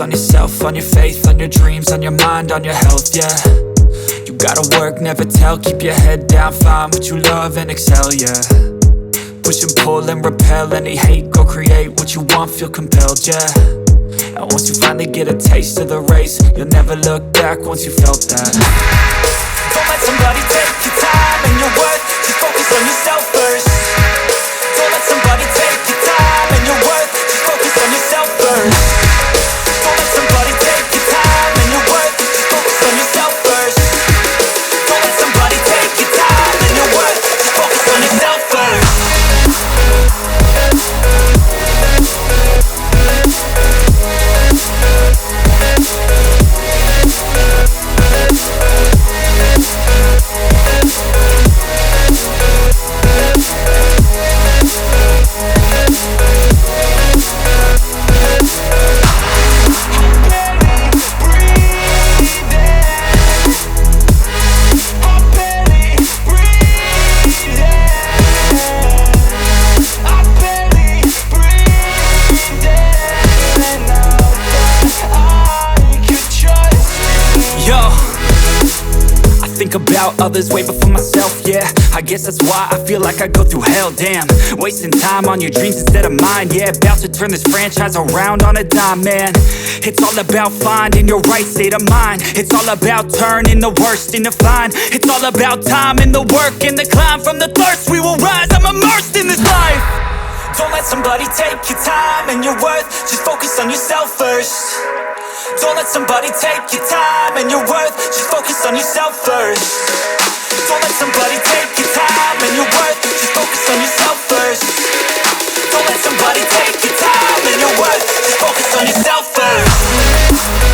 focus on yourself, on your faith, on your dreams, on your mind, on your health, yeah. You gotta work, never tell, keep your head down, find what you love and excel, yeah. Push and pull and repel any hate, go create what you want, feel compelled, yeah. And once you finally get a taste of the race, you'll never look back once you felt that. Don't let somebody take your time and your worth, just focus on yourself first. Don't let somebody take your time and your worth, just focus on yourself first. Don't let somebody take your time and your worth, just focus on yourself first. Don't let somebody take your time and your worth, just focus on yourself first. Think about others way before myself, yeah. I guess that's why I feel like I go through hell, damn. Wasting time on your dreams instead of mine, yeah. About to turn this franchise around on a dime, man. It's all about finding your right state of mind. It's all about turning the worst into fine. It's all about time and the work and the climb. From the thirst we will rise, I'm immersed in this life. Don't let somebody take your time and your worth, just focus on yourself first. Don't let somebody take your time and your worth, just focus on yourself first. Don't let somebody take your time and your worth, just focus on yourself first. Don't let somebody take your time and your worth, just focus on yourself first.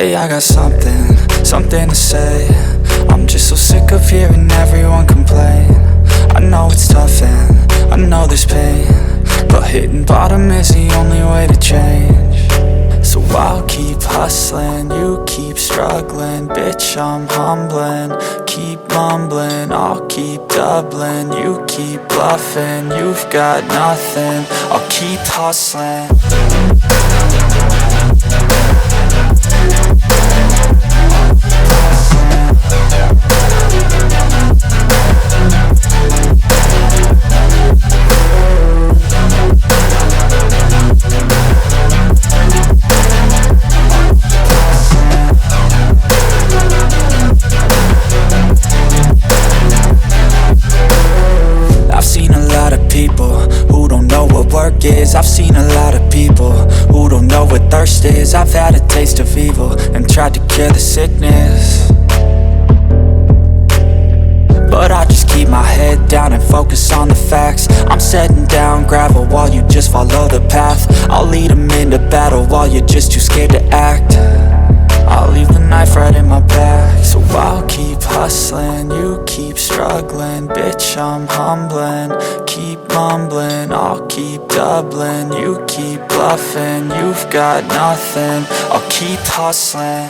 Hey, I got something to say. I'm just so sick of hearing everyone complain. I know it's tough and I know there's pain, but hitting bottom is the only way to change. So I'll keep hustling, you keep struggling. Bitch, I'm humbling, keep mumbling. I'll keep doubling, you keep bluffing. You've got nothing, I'll keep hustling. I've seen a lot of people who don't know what thirst is. I've had a taste of evil and tried to cure the sickness, but I just keep my head down and focus on the facts. I'm setting down gravel while you just follow the path. I'll lead them into battle while you're just too scared to act. I'll leave the knife right in my back. So I'll keep hustling, you keep struggling. Bitch, I'm humbling, keep mumbling. I'll keep doubling, you keep bluffing. You've got nothing, I'll keep hustling.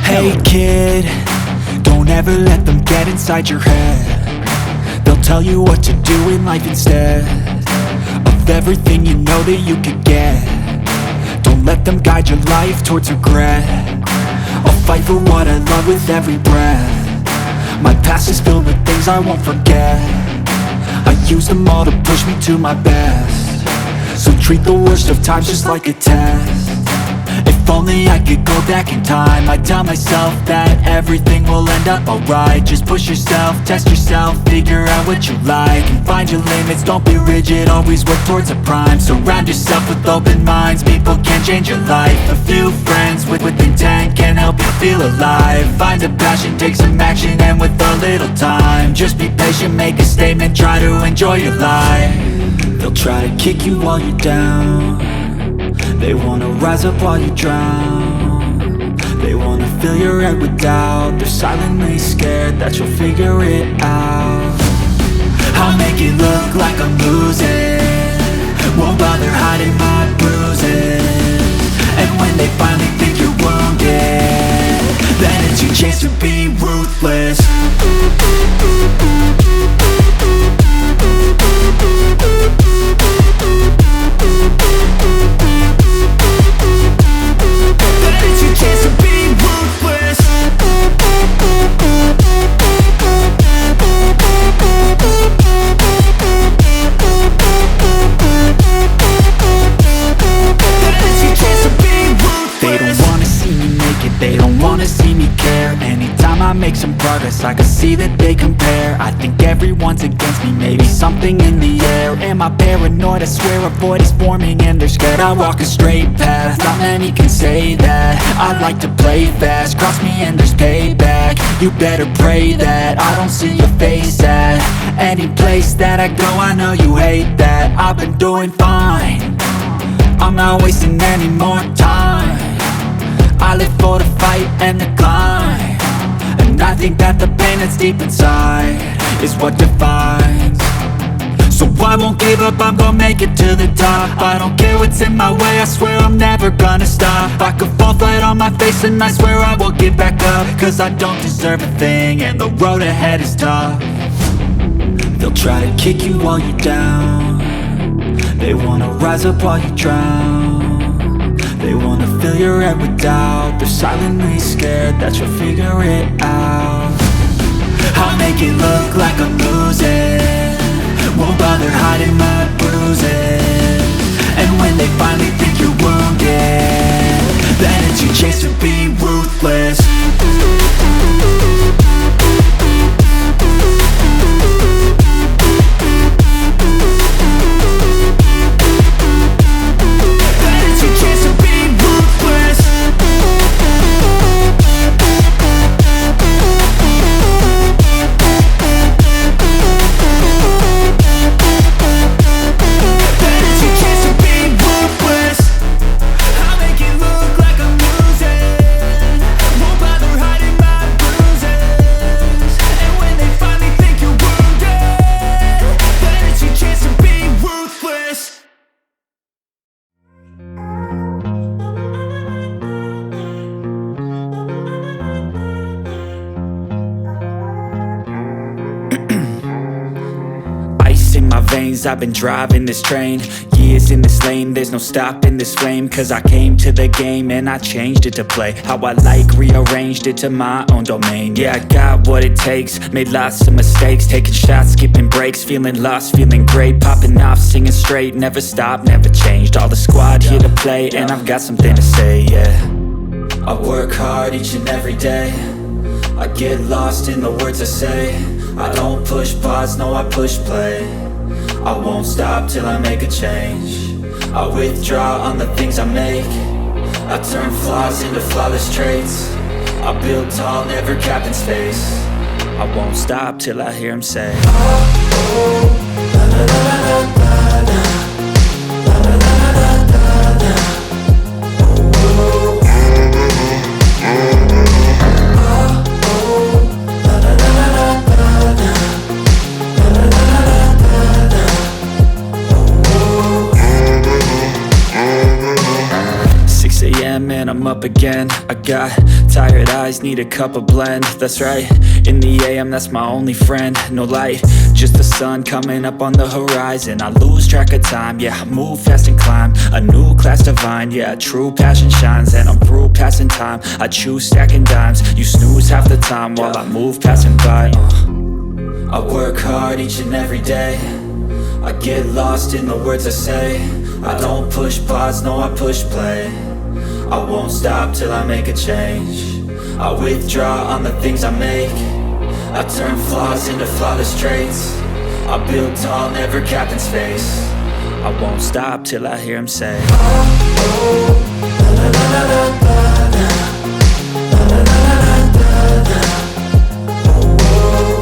Hey kid, don't ever let them get inside your head. They'll tell you what to do in life instead of everything you know that you could get. Don't let them guide your life towards regret. I'll fight for what I love with every breath. My past is filled with things I won't forget. I use them all to push me to my best. So treat the worst of times just like a test. If only I could go back in time, I'd tell myself that everything will end up alright. Just push yourself, test yourself, figure out what you like, and find your limits, don't be rigid, always work towards a prime. Surround yourself with open minds, people can change your life. A few friends with intent can help you feel alive. Find a passion, take some action, and with a little time, just be patient, make a statement, try to enjoy your life. They'll try to kick you while you're down. They wanna rise up while you drown. They wanna fill your head with doubt. They're silently scared that you'll figure it out. I'll make it look like I'm losing, won't bother hiding my bruises. And when they finally think you're wounded, then it's your chance to be ruthless. Make some progress, I can see that they compare. I think everyone's against me, maybe something in the air. Am I paranoid? I swear a void is forming and they're scared. I walk a straight path, not many can say that. I like to play fast, cross me and there's payback. You better pray that I don't see your face at any place that I go. I know you hate that. I've been doing fine, I'm not wasting any more time. I live for the fight and the climb, and I think that the pain that's deep inside is what defines. So I won't give up, I'm gonna make it to the top. I don't care what's in my way, I swear I'm never gonna stop. I could fall flat on my face and I swear I will get back up, cause I don't deserve a thing and the road ahead is tough. They'll try to kick you while you're down. They wanna rise up while you drown. They wanna fill your head with doubt. They're silently scared that you'll figure it out. I'll make it look like I'm losing, won't bother hiding my bruises. And when they finally think you're wounded, then it's your chance to be ruthless. In my veins, I've been driving this train, years in this lane, there's no stopping this flame. Cause I came to the game and I changed it to play how I like, rearranged it to my own domain. Yeah, I got what it takes, made lots of mistakes, taking shots, skipping breaks, feeling lost, feeling great, popping off, singing straight, never stopped, never changed. All the squad here to play and I've got something to say, yeah. I work hard each and every day, I get lost in the words I say. I don't push pause, no I push play. I won't stop till I make a change. I withdraw on the things I make. I turn flaws into flawless traits. I build tall, never capped in space. I won't stop till I hear him say, oh, oh, la la la la la la, la la la la la la, oh, oh. And I'm up again. I got tired eyes, need a cup of blend. That's right, in the AM, that's my only friend. No light, just the sun coming up on the horizon. I lose track of time, yeah, I move fast and climb a new class divine, yeah, true passion shines. And I'm through passing time, I choose stacking dimes. You snooze half the time while I move passing by. I work hard each and every day, I get lost in the words I say. I don't push pause, no I push play. I won't stop till I make a change. I withdraw on the things I make. I turn flaws into flawless traits. I build tall, never capped in space. I won't stop till I hear him say, oh, oh, la la la la la la, la la la la la la, oh, oh.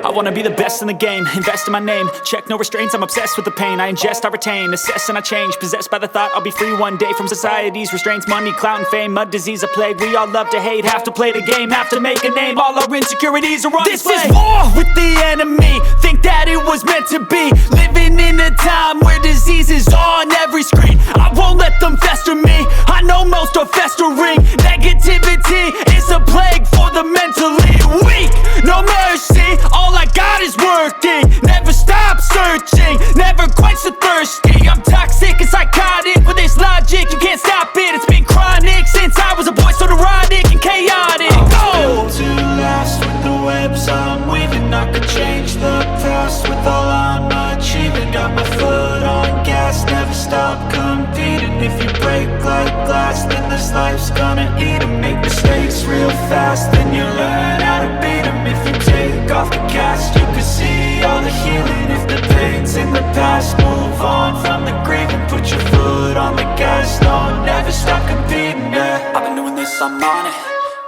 I wanna be the best in the game, invest in my name, check no restraints, I'm obsessed with the pain. I ingest, I retain, assess and I change, possessed by the thought I'll be free one day from society's restraints. Money, clout and fame, mud, disease, a plague. We all love to hate, have to play the game, have to make a name. All our insecurities are on display. This is war with the enemy, think that it was meant to be. Living in a time where disease is on every screen. I won't let them fester me, I know most are festering. Negativity is a plague for the mentally weak. No mercy, all I got is working. Never stop searching, never quite so thirsty. I'm toxic and psychotic, with this logic, you can't stop it. It's been chronic since I was a boy, so neurotic and chaotic. I'm built to last with the webs I'm weaving. I could change the past with all I'm achieving. Got my foot on gas, never stop competing. If you break like glass, then this life's gonna eat 'em. Make mistakes real fast, then you learn how to beat 'em. If you take off the cast, you can see all the healing. If the pain's in the past, move on from the grave and put your foot on the gas. No, never stop competing, yeah. I've been doing this, I'm on it,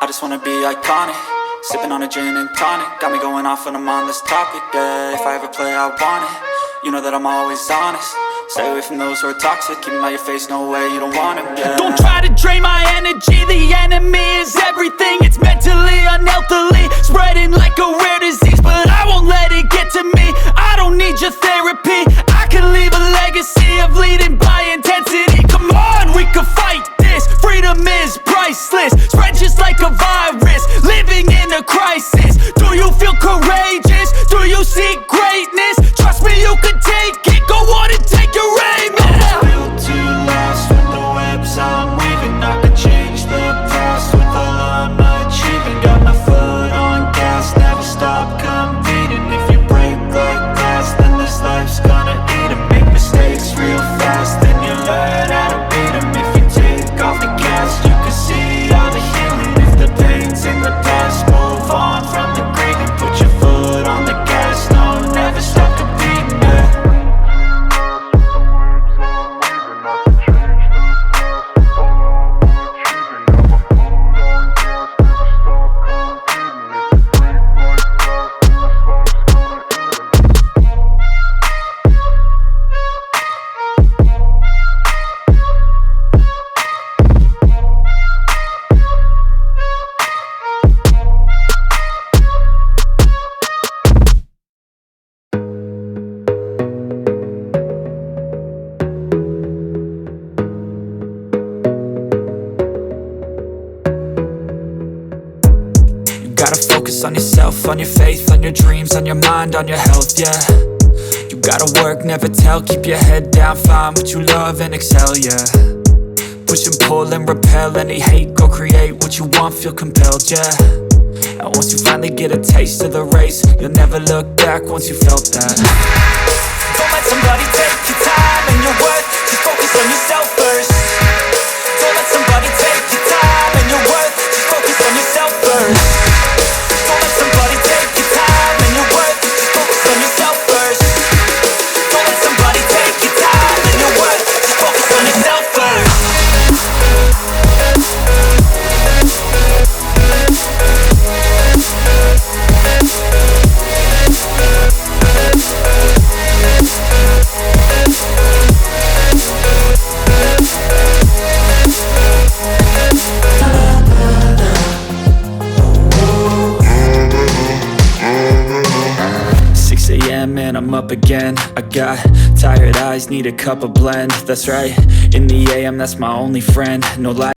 I just wanna be iconic. Sipping on a gin and tonic, got me going off when I'm on this topic, yeah. If I ever play, I want it, you know that I'm always honest. Stay away from those who are toxic, keep them out your face, no way, you don't want them, yeah. Don't try to drain my energy, the enemy is everything. It's mentally, unhealthily, spreading like a rare disease. But I won't let it get to me, I don't need your therapy. I can leave a legacy of leading by intensity. Come on, we can fight this, freedom is priceless. Spread just like a virus, living in a crisis. Do you feel courageous? Do you seek greatness? Trust me, you can take it, go on and take your aim, yeah. I was built to last with the webs I'm weaving. I could change the past with all I'm achieving. Got my foot on gas, never stop competing. If you break like glass, then this life's gonna eat 'em. Make mistakes real fast, then you learn how to beat 'em. If you take off the gas, you can see all the healing. If the pain's in the past, move on from the grieving. Put your foot on the gas, no, never stop competing, yeah. Gotta focus on yourself, on your faith, on your dreams, on your mind, on your health, yeah. You gotta work, never tell, keep your head down, find what you love and excel, yeah. Push and pull and repel any hate, go create what you want, feel compelled, yeah. And once you finally get a taste of the race, you'll never look back once you felt that. Don't let somebody take your time and your worth, just focus on yourself first. Don't let somebody take your time and your worth, just focus on yourself first. Don't let somebody take your time and your worth, just focus on yourself first. Don't let somebody take your time and your worth, just focus on yourself first. And I'm up again. I got tired eyes, need a cup of blend. That's right, in the AM, that's my only friend. No lie.